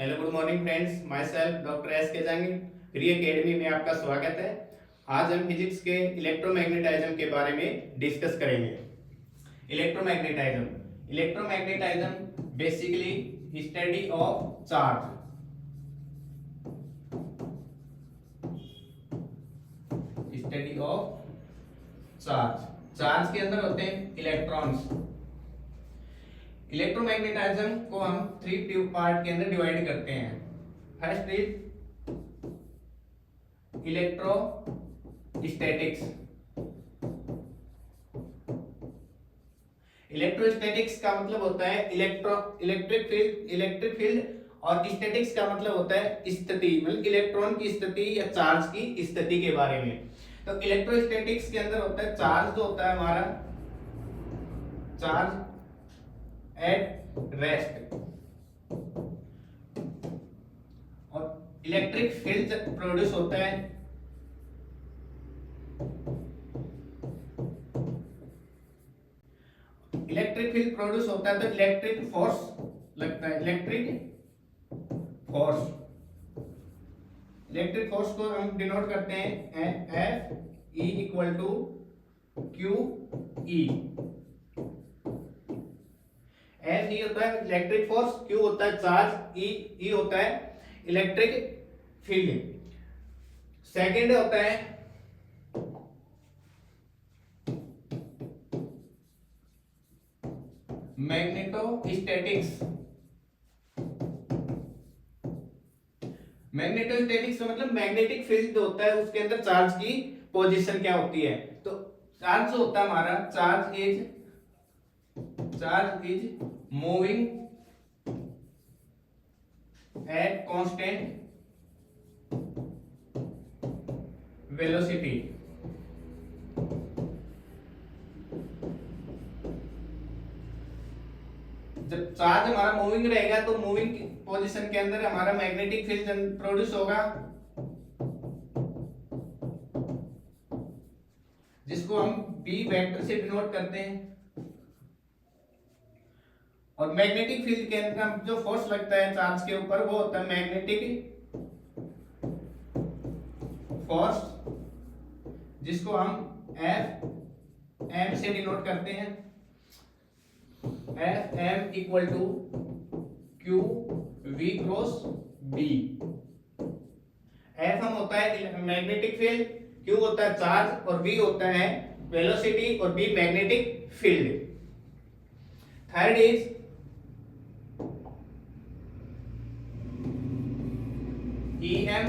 Hello good morning friends, my self doctor S के जंग री एकेडमी में आपका स्वागत है। आज हम फिजिक्स के इलेक्ट्रोमैग्नेटिज्म के बारे में डिस्कस करेंगे। Electromagnetism electromagnetism basically study of charge. Study of charge. Charge के अंदर होते हैं इलेक्ट्रॉन्स। इलेक्ट्रोमैग्नेटिज्म को हम 3 पार्ट के अंदर डिवाइड करते हैं। First is electrostatics. इलेक्ट्रोस्टैटिक्स का मतलब होता है इलेक्ट्रिक फील्ड और स्टैटिक्स का मतलब होता है स्थिति, मतलब इलेक्ट्रॉन की स्थिति या चार्ज की स्थिति के बारे में। तो इलेक्ट्रोस्टैटिक्स के अंदर होता है चार्ज, जो होता है हमारा चार्ज एट रेस्ट, और इलेक्ट्रिक फील्ड प्रोड्यूस होता है इलेक्ट्रिक फील्ड प्रोड्यूस होता है तो इलेक्ट्रिक फोर्स लगता है। इलेक्ट्रिक फोर्स को हम डिनोट करते हैं F E equal to Q E. F E होता है इलेक्ट्रिक फोर्स, क्यू होता है चार्ज, ई होता है इलेक्ट्रिक फील्ड। सेकंड होता है मैग्नेटोस्टैटिक्स। मैग्नेटोस्टैटिक्स का मतलब मैग्नेटिक फील्ड जो होता है उसके अंदर चार्ज की पोजीशन क्या होती है। तो चार्ज जो होता है हमारा charge is moving at constant velocity. जब चार्ज हमारा मूविंग रहेगा तो मूविंग पोजीशन के अंदर हमारा मैग्नेटिक फील्ड प्रोड्यूस होगा, जिसको हम बी वेक्टर से डिनोट करते हैं। और मैग्नेटिक फील्ड के अंदर जो फोर्स लगता है चार्ज के ऊपर वो होता है मैग्नेटिक फोर्स, जिसको हम एफ एम से डिनोट करते हैं। F M equal to Q V cross B. F M होता है मैग्नेटिक फील्ड, क्यू होता है चार्ज और वी होता है वेलोसिटी और B magnetic field. Third is EM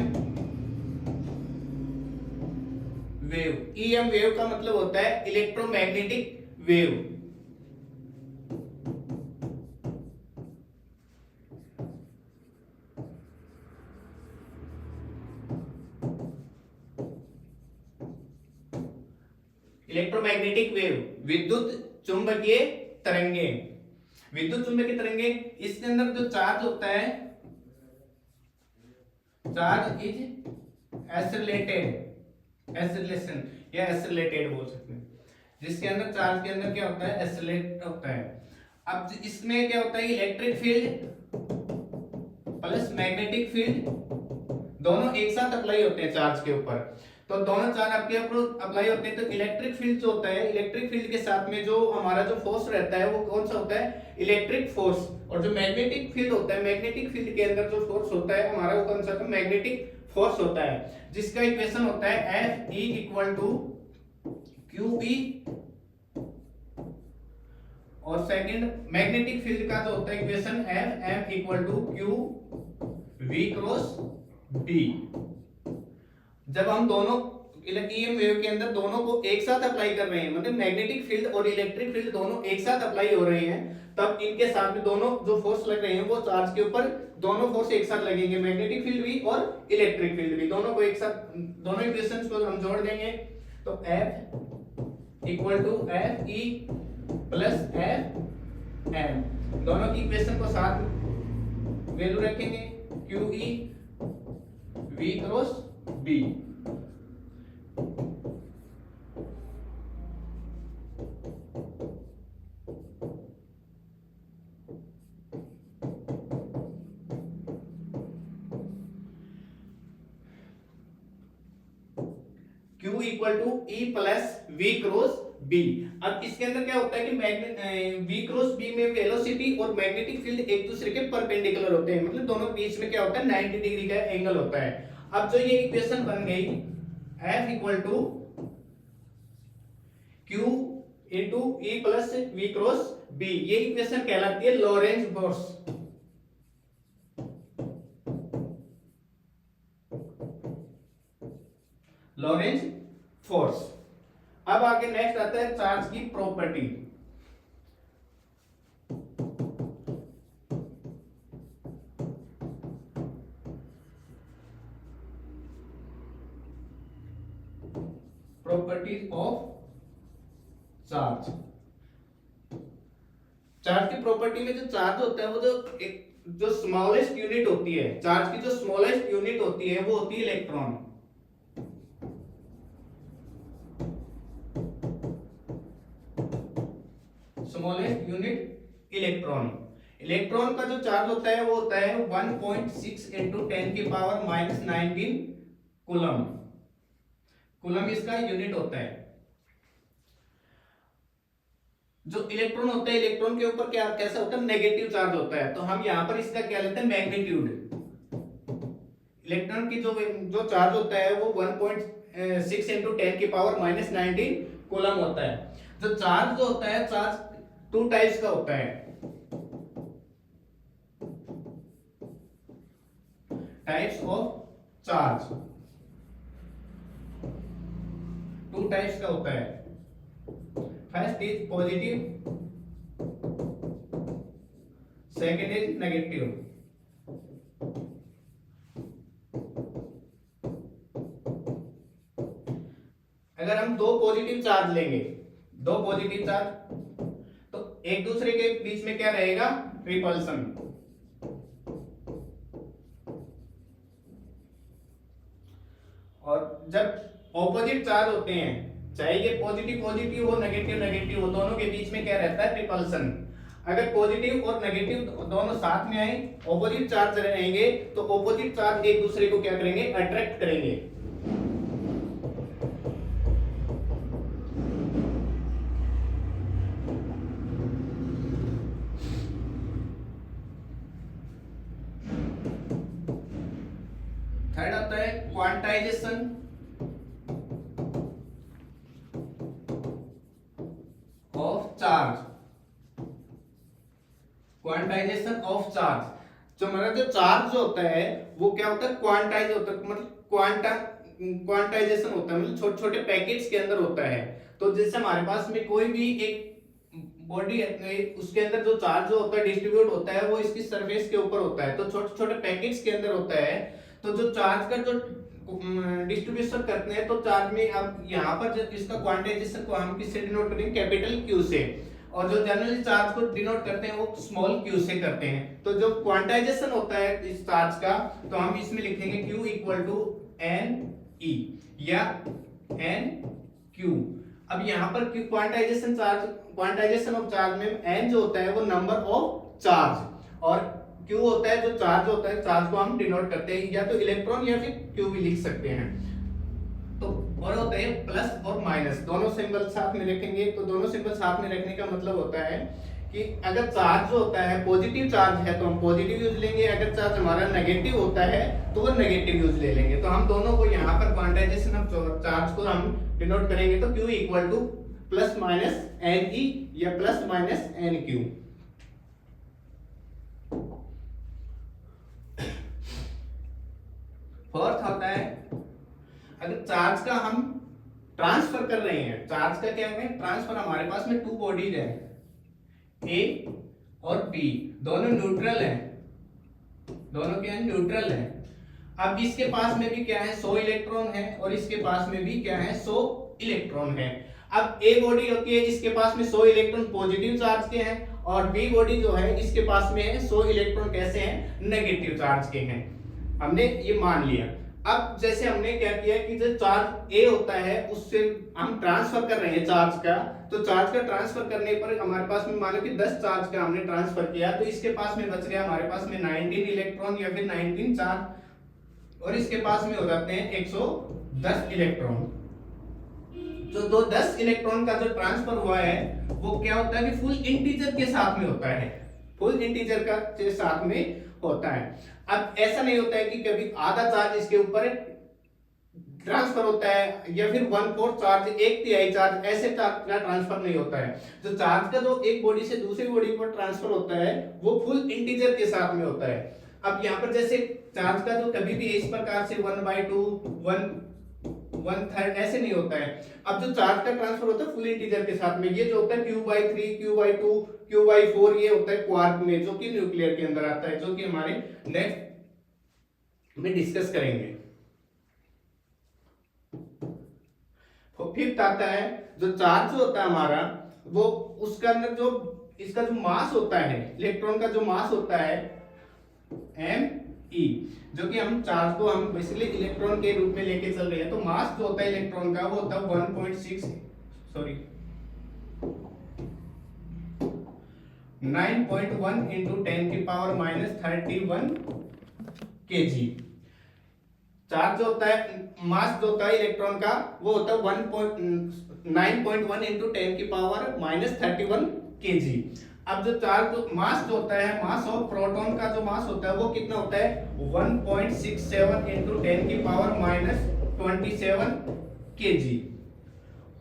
wave. EM wave का मतलब होता है इलेक्ट्रोमैग्नेटिक वेव। इलेक्ट्रोमैग्नेटिक वेव विद्युत चुंबकीय तरंगे। विद्युत चुंबकीय तरंगे, इसके अंदर जो चार्ज होता है, चार्ज इज एसिलेशन या एसिलेटेड बोल सकते हैं, जिसके अंदर चार्ज के अंदर क्या होता है, एसिलेट होता है। अब इसमें क्या होता है, electric field plus magnetic field दोनों एक साथ अप्लाई होते हैं चार्ज के ऊपर। तो दोनों चार्ज आपके ऊपर अप्लाई होते हैं तो इलेक्ट्रिक फील्ड जो होता है, इलेक्ट्रिक फील्ड के साथ में जो हमारा जो फोर्स रहता है वो कौन सा होता है, इलेक्ट्रिक फोर्स। और जो मैग्नेटिक फील्ड होता है, मैग्नेटिक फील्ड के अंदर जो फोर्स होता है हमारा वो कौन सा होता है, मैग्नेटिक फोर्स होता है, जिसका इक्वेशन होता है F E equal to Q E. और सेकंड मैग्नेटिक फील्ड का जो होता है equation F M equal to Q V cross B. जब हम दोनों EM वेव के अंदर दोनों को एक साथ अप्लाई कर रहे हैं, मतलब मैग्नेटिक फील्ड और इलेक्ट्रिक फील्ड दोनों एक साथ अप्लाई हो रहे हैं, तब इनके साथ में दोनों जो फोर्स लग रहे हैं वो चार्ज के ऊपर दोनों फोर्स एक साथ लगेंगे, मैग्नेटिक फील्ड भी और इलेक्ट्रिक फील्ड भी, दोनों को एक साथ, दोनों इक्वेशंस को हम जोड़ देंगे तो F equal to F E plus F M, दोनों की इक्वेशन को साथ वैल्यू रखेंगे, Q E V cross B. Equal to E plus V cross B. अब इसके अंदर क्या होता है कि वी क्रॉस बी में वेलोसिटी और मैग्नेटिक फील्ड एक दूसरे के परपेंडिकुलर होते हैं, मतलब दोनों के बीच में क्या होता है 90 डिग्री का एंगल होता है। अब जो ये इक्वेशन बन गई F equal to Q into E plus V cross B, ये इक्वेशन कहलाती है लॉरेंज फोर्स। Lorentz force. अब आगे नेक्स्ट आता है चार्ज की property. Properties of charge. Charge की प्रॉपर्टी में जो चार्ज होता है वो जो स्मॉलेस्ट यूनिट होती है, चार्ज की जो स्मॉलेस्ट यूनिट होती है वो होती है electron. Smallest unit electron. Electron का जो चार्ज होता है वो होता है 1.6 इंटू 10 की पावर माइनस 19 कूलम। कूलम इसका यूनिट होता है। जो इलेक्ट्रॉन होता है, इलेक्ट्रॉन के ऊपर क्या कैसा होता है नेगेटिव चार्ज होता है, तो हम यहां पर इसका क्या लेते हैं मैग्नीट्यूड। इलेक्ट्रॉन की जो चार्ज होता है वो 1.6 इंटू 10 की पावर माइनस 19 कूलम होता है। जो चार्ज जो होता है, चार्ज टू टाइप्स का होता है। Types of charge, two types का होता है। First is positive, second is negative. अगर हम दो पॉजिटिव चार्ज लेंगे, दो पॉजिटिव चार्ज, तो एक दूसरे के बीच में क्या रहेगा रिपल्सन। और जब ऑपोजिट चार्ज होते हैं, चाहे ये पॉजिटिव पॉजिटिव हो नेगेटिव नेगेटिव हो, दोनों के बीच में क्या रहता है रिपल्सन। अगर पॉजिटिव और नेगेटिव दोनों साथ में आए, ऑपोजिट चार्ज रहेंगे, तो ऑपोजिट चार्ज एक दूसरे को क्या करेंगे अट्रैक्ट करेंगे। थर्ड आता है quantization of charge. Quantization of charge, जो हमारा जो चार्ज होता है वो क्या होता है क्वांटाइज होता है, मतलब क्वांटाइजेशन होता है, मतलब छोटे छोटे पैकेट्स के अंदर होता है। तो जैसे हमारे पास में कोई भी एक बॉडी है, उसके अंदर जो चार्ज जो होता है डिस्ट्रीब्यूट होता है वो इसकी सरफेस के ऊपर होता है, तो छोटे छोटे पैकेट्स के अंदर होता है। तो जो चार्ज का जो डिस्ट्रीब्यूशन करते हैं, तो चार्ज में अब यहाँ पर जो इसका क्वांटाइजेशन को हम किससे डिनोट करेंगे कैपिटल क्यू से, और जो जनरली चार्ज को डिनोट करते हैं वो स्मॉल क्यू से करते हैं। तो जो क्वांटाइजेशन होता है इस चार्ज का, तो हम इसमें लिखेंगे Q equal to N E या एन क्यू। अब यहाँ पर quantization charge, quantization of charge में एन जो होता है वो नंबर ऑफ चार्ज, और क्यू होता है जो चार्ज होता है, चार्ज को हम डिनोट करते हैं या तो इलेक्ट्रॉन या फिर क्यू भी लिख सकते हैं। तो और होता है प्लस और माइनस, दोनों सिंबल साथ में रखेंगे। तो दोनों सिंबल साथ में रखने का मतलब होता है कि अगर चार्ज जो होता है पॉजिटिव चार्ज है तो हम पॉजिटिव यूज लेंगे, अगर चार्ज हमारा नेगेटिव होता है तो वो नेगेटिव यूज ले लेंगे। तो हम दोनों को यहाँ पर क्वांटाइजेशन ऑफ चार्ज को हम डिनोट करेंगे, तो Q equal to plus minus N E या plus minus N Q. Fourth होता है अगर चार्ज का हम ट्रांसफर कर रहे हैं, चार्ज का क्या है ट्रांसफर, हमारे पास में टू बॉडीज है ए और बी, दोनों न्यूट्रल हैं, दोनों क्या है न्यूट्रल है। अब इसके पास में भी क्या है 100 इलेक्ट्रॉन है और इसके पास में भी क्या है 100 इलेक्ट्रॉन है। अब ए बॉडी होती है, इसके पास में 100 इलेक्ट्रॉन पॉजिटिव चार्ज के हैं, और बी बॉडी जो है इसके पास में है 100 इलेक्ट्रॉन कैसे हैं नेगेटिव चार्ज के हैं। हमने ये मान लिया। अब जैसे हमने क्या किया कि जो चार्ज ए होता है उससे हम ट्रांसफर कर रहे हैं चार्ज का, तो चार्ज का ट्रांसफर करने पर हमारे पास में मानो कि 10 चार्ज का हमने ट्रांसफर किया, तो इसके पास में बच गया हमारे पास में 19 इलेक्ट्रॉन या फिर 19 चार्ज, और इसके पास में हो जाते हैं 110 इलेक्ट्रॉन। जो 10 इलेक्ट्रॉन का जो ट्रांसफर हुआ है वो क्या होता है कि फुल इंटीजर के साथ में होता है, फुल इंटीजर का के साथ में होता है। अब ऐसा नहीं होता है कि कभी आधा चार्ज इसके ऊपर ट्रांसफर होता है या फिर 1/4 चार्ज, 1/3 चार्ज, ऐसे चार्ज का ट्रांसफर नहीं होता है। जो चार्ज का जो एक बॉडी से दूसरी बॉडी पर ट्रांसफर होता है वो फुल इंटीजर के साथ में होता है। अब यहाँ पर जैसे चार्ज का जो कभी भी इस प्रकार से 1/2 1/3 ऐसे नहीं होता है। अब जो चार्ज का ट्रांसफर होता है फुल इंटीजर के साथ में, ये जो होता है Q/3 Q/2 Q/4 ये होता है क्वार्क में, जो कि न्यूक्लियर के अंदर आता है, जो कि हमारे नेक्स्ट में डिस्कस करेंगे। फिफ्थ आता है जो चार्ज होता है हमारा वो उसके अंदर जो इसका जो मास होता है, इलेक्ट्रॉन का जो मास होता है me, जो कि हम चार्ज को हम बेसिकली इलेक्ट्रॉन के रूप में लेके चल रहे हैं, तो मास जो होता है इलेक्ट्रॉन का वो होता है 9.1 into 10 की पावर -31 kg। चार्ज जो होता है, मास जो होता है इलेक्ट्रॉन का वो होता है 9.1 into 10 की पावर -31 kg। अब जो चार्ज मास जो होता है, मास ऑफ प्रोटॉन का जो मास होता है वो कितना होता है 1.67 into 10 की पावर -27 kg।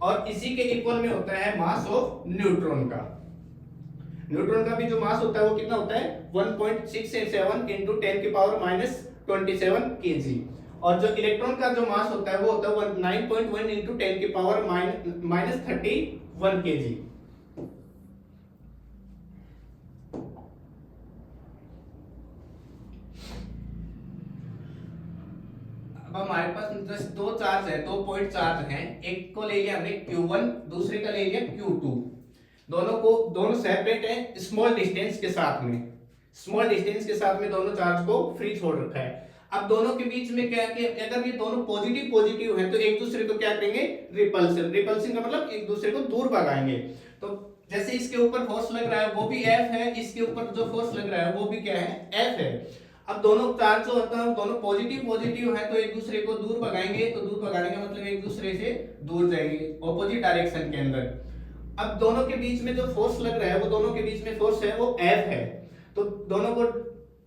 और इसी के इक्वल में होता है मास ऑफ न्यूट्रॉन का। न्यूट्रॉन का भी जो मास होता है वो कितना होता है 1.67 into 10 की पावर -27 kg। और जो इलेक्ट्रॉन का जो मास होता है वो होता है 9.1 into 10 की पावर -31 kg। अब हमारे पास जैसे दो चार्ज है, 2 पॉइंट चार्ज हैं, एक को ले लिया हमने Q1, दूसरे का ले लिया Q2। दोनों सेपरेट हैं स्मॉल डिस्टेंस के साथ में, स्मॉल डिस्टेंस के साथ में दोनों चार्ज को फ्री छोड़ रखा है। अब दोनों के बीच में क्या है कि अगर ये दोनों पॉजिटिव हैं तो एक दूसरे को क्या करेंगे रिपल्सन का मतलब एक दूसरे को दूर भगाएंगे। तो जैसे इसके ऊपर फोर्स लग रहा है वो भी F है, इसके ऊपर जो फोर्स लग रहा है वो भी क्या है F है। अब दोनों चार्ज जो होता है दोनों पॉजिटिव है तो एक दूसरे को दूर भगाएंगे, तो दूर भगाने का मतलब एक दूसरे से दूर जाएंगे ऑपोजिट डायरेक्शन के अंदर। अब दोनों के बीच में जो फोर्स लग रहा है वो दोनों के बीच में फोर्स है वो F है। तो दोनों को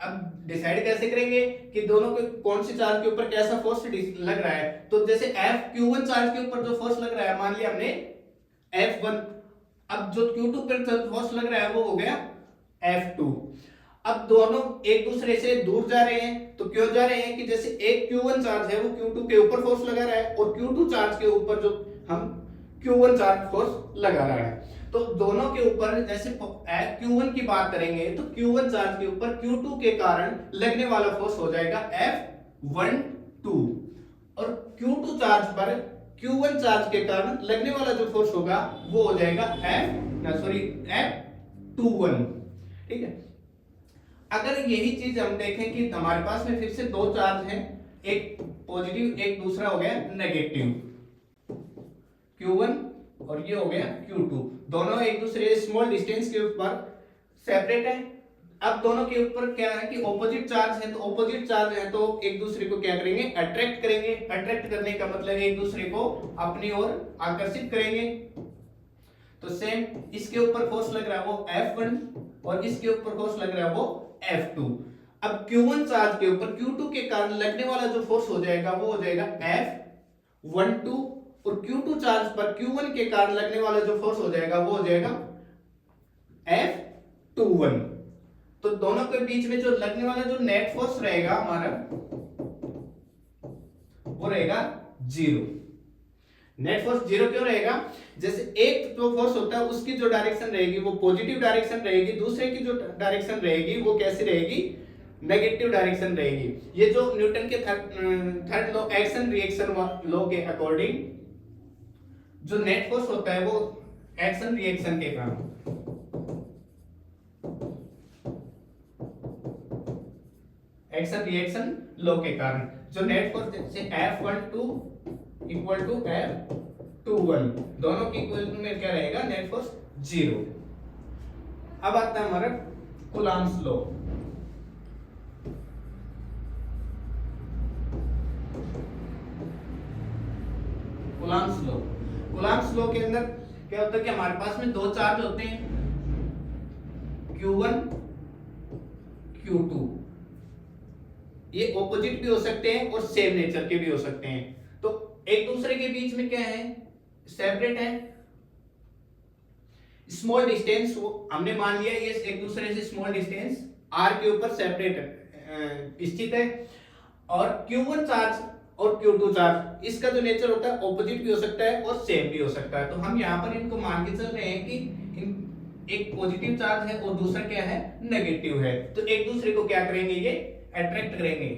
अब डिसाइड कैसे करेंगे कि दोनों के कौन से चार्ज के ऊपर कैसा फोर्स लग रहा है। तो जैसे Q1 चार्ज के ऊपर जो फोर्स लग रहा है मान लिया हमने F1, अब जो Q2 पर फोर्स लग रहा है वो हो गया F2। अब दोनों एक दूसरे से दूर जा रहे हैं, तो क्यों जा रहे हैं कि जैसे एक Q1 चार्ज है वो Q2 के ऊपर फोर्स लगा रहा है और Q2 चार्ज के ऊपर जो हम Q1 चार्ज फोर्स लगा रहा है। तो दोनों के ऊपर जैसे Q1 की बात करेंगे तो Q1 चार्ज के ऊपर Q2 के कारण लगने वाला फोर्स हो जाएगा F12 और Q2 चार्ज पर Q1 चार्ज के कारण लगने वाला जो फोर्स होगा वो हो जाएगा F21। ठीक है। अगर यही चीज हम देखें कि हमारे पास में फिर से दो चार्ज हैं, एक पॉजिटिव एक दूसरा हो गया नेगेटिव, Q1 और ये हो गया Q2, दोनों एक दूसरे स्मॉल डिस्टेंस के ऊपर सेपरेट है। अब दोनों के ऊपर क्या है कि ऑपोजिट चार्ज है, तो ऑपोजिट चार्ज है तो एक दूसरे को क्या करेंगे अट्रैक्ट करेंगे। अट्रैक्ट करने का मतलब एक दूसरे को अपनी ओर आकर्षित करेंगे। तो सेम इसके ऊपर फोर्स लग रहा है वो F1 और इसके ऊपर फोर्स लग रहा है वो F2। अब Q1 चार्ज के ऊपर Q2 के कारण लगने वाला जो फोर्स हो जाएगा वो हो जाएगा F12 और Q2 चार्ज पर Q1 के कारण लगने वाला जो फोर्स हो जाएगा वो हो जाएगा F21। तो दोनों के बीच में जो लगने वाला जो नेट फोर्स रहेगा हमारा वो रहेगा 0। नेट फोर्स 0 क्यों रहेगा? जैसे एक जो फोर्स होता है उसकी जो डायरेक्शन रहेगी वो पॉजिटिव डायरेक्शन रहेगी, दूसरे की जो डायरेक्शन रहेगी वो कैसी रहेगी नेगेटिव डायरेक्शन रहेगी। ये जो न्यूटन के third law action reaction law के अकॉर्डिंग जो नेट फोर्स होता है वो एक्शन रिएक्शन के कारण एक्शन रिएक्शन लॉ के कारण जो नेट फोर्स जैसे F12 इक्वल टू F21 दोनों की इक्वल में क्या रहेगा नेट फोर्स 0। अब आता है हमारा कूलम्ब्स लॉ। कूलम्ब्स लॉ के अंदर क्या होता है कि हमारे पास में दो चार्ज होते हैं, Q1 Q2। ये ऑपोजिट भी हो सकते हैं और सेम नेचर के भी हो सकते हैं। तो एक दूसरे के बीच में क्या है, सेपरेट है, स्मॉल डिस्टेंस हमने मान लिया ये एक दूसरे से स्मॉल डिस्टेंस r के ऊपर सेपरेट स्थित है। और Q1 चार्ज और Q2 चार्ज, इसका जो नेचर होता है ऑपोजिट भी हो सकता है और सेम भी हो सकता है। तो हम यहाँ पर इनको मान के चल रहे हैं कि एक पॉजिटिव चार्ज है और दूसरा क्या है, नेगेटिव है। तो एक दूसरे को क्या करेंगे, ये अट्रैक्ट करेंगे।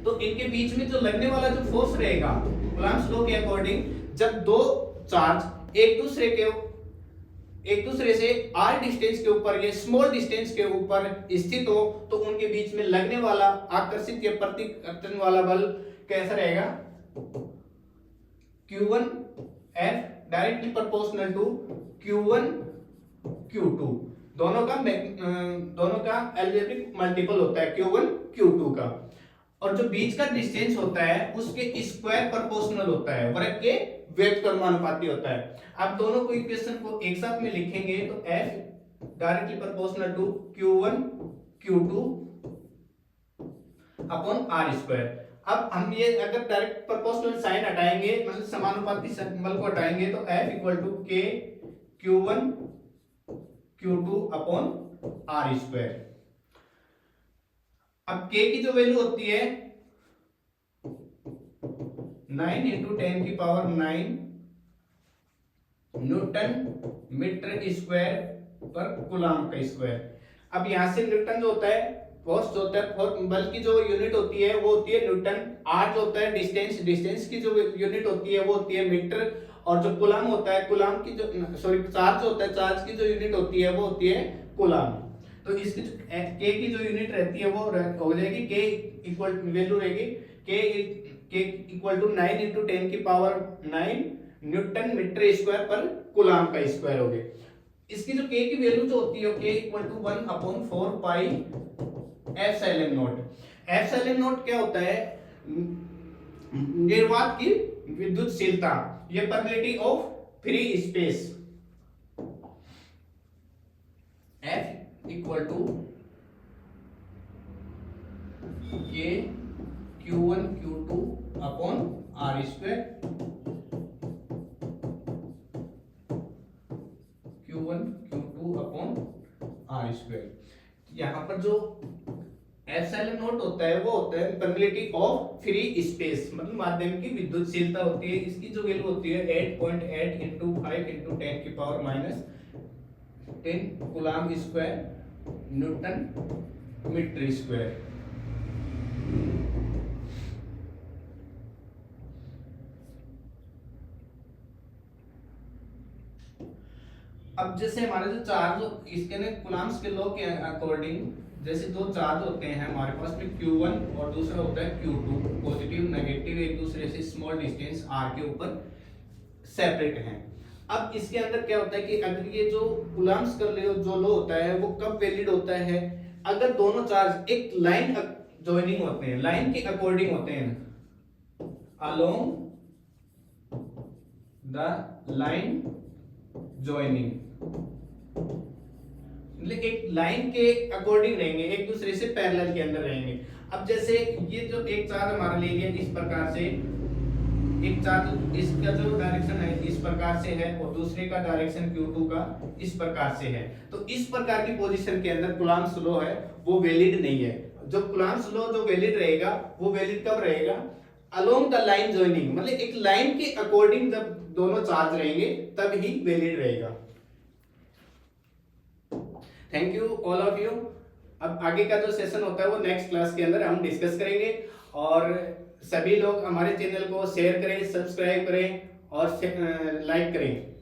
तो इनके बीच में जो लगने वाला जो फोर्स रहेगा कूलम्ब्स लॉ के अकॉर्डिंग, जब दो चार्ज एक दूसरे से r डिस्टेंस के ऊपर या स्मॉल डिस्टेंस के ऊपर स्थित हो, तो उनके बीच में लगने वाला आकर्षित या प्रतिकर्षण वाला बल कैसा रहेगा, Q1 F directly proportional to Q1 Q2। दोनों का अलजेब्रिक मल्टीपल होता है Q1 Q2 का, और जो बीच का डिस्टेंस होता है उसके स्क्वायर प्रोपोर्शनल होता है, वर्ग के वेग कर्मानुपाती होता है। आप दोनों को इक्वेशन को एक साथ में लिखेंगे तो F directly proportional to Q1 Q2 upon R square. अब हम ये अगर डायरेक्ट प्रोपोर्शनल साइन हटाएंगे, मतलब समानुपाती सिंबल को हटाएंगे, तो F equal to K Q1 Q2 upon R square. अब K की जो वैल्यू होती है 9 इंटू 10 की पावर 9 न्यूटन मीटर स्क्वायर पर कूलम्ब का स्क्वायर। अब यहां से न्यूटन जो होता है, फोर्स जो होता है, बल की जो यूनिट होती है वो होती है न्यूटन, r जो होता है डिस्टेंस की जो यूनिट होती है वो होती है मीटर, और जो कूलम्ब होता है, कूलम्ब की जो चार्ज होता है, चार्ज की जो यूनिट होती है वो होती है कूलम्ब। तो इसकी k की जो यूनिट रहती है वो हो जाएगी, k इक्वल वैल्यू रहेगी k इक्वल टू 9 इंटू 10 की पावर 9 न्यूटन मीटर स्क्वायर पर कूलम्ब का स्क्वायर हो गया। इसकी जो k की वैल्यू जो होती है k equal to 1 upon 4 pi epsilon naught. Epsilon naught क्या होता है, निर्वात की विद्युतशीलता, ये permittivity of free space. F equal to K Q1 Q2 upon R square, Q1 Q2 upon R square. यहाँ पर जो एप्सिलॉन नॉट होता है वो होता है परमिटिविटी ऑफ फ्री स्पेस, मतलब माध्यम की विद्युतशीलता होती है। इसकी जो वैल्यू होती है 8.8 इंटू 5 इंटू 10 की power minus 10 coulomb square newton metre square. अब जैसे हमारे जो चार्ज इसके ने कूलम्ब्स के लॉ के अकॉर्डिंग, जैसे दो चार्ज होते हैं हमारे पास में Q1 और दूसरा होता है Q2, पॉजिटिव नेगेटिव, एक दूसरे से स्मॉल डिस्टेंस r के ऊपर सेपरेट हैं। अब इसके अंदर क्या होता है कि अगर ये जो कूलम्ब्स का जो लॉ होता है वो कब वैलिड होता है, अगर दोनों चार्ज एक लाइन जॉइनिंग होते हैं, लाइन के अकॉर्डिंग होते हैं, अलोंग द लाइन जॉइनिंग, मतलब एक लाइन के अकॉर्डिंग रहेंगे, एक दूसरे से पैरेलल के अंदर रहेंगे। अब जैसे ये जो एक चार्ज हमारा ले लिया इस प्रकार से, एक चार्ज इसका जो डायरेक्शन है इस प्रकार से है और दूसरे का डायरेक्शन Q2 का इस प्रकार से है, तो इस प्रकार की पोजीशन के अंदर कूलम्ब्स लॉ है वो वैलिड नहीं है। जो कूलम्ब्स लॉ जो वैलिड रहेगा वो वैलिड कब रहेगा, अलोंग द लाइन जॉइनिंग, मतलब एक लाइन के अकॉर्डिंग जब दोनों चार्ज रहेंगे तब ही वैलिड रहेगा। Thank you all of you. अब आगे का जो सेशन होता है वो नेक्स्ट क्लास के अंदर हम डिस्कस करेंगे, और सभी लोग हमारे चैनल को शेयर करें, सब्सक्राइब करें और लाइक करें।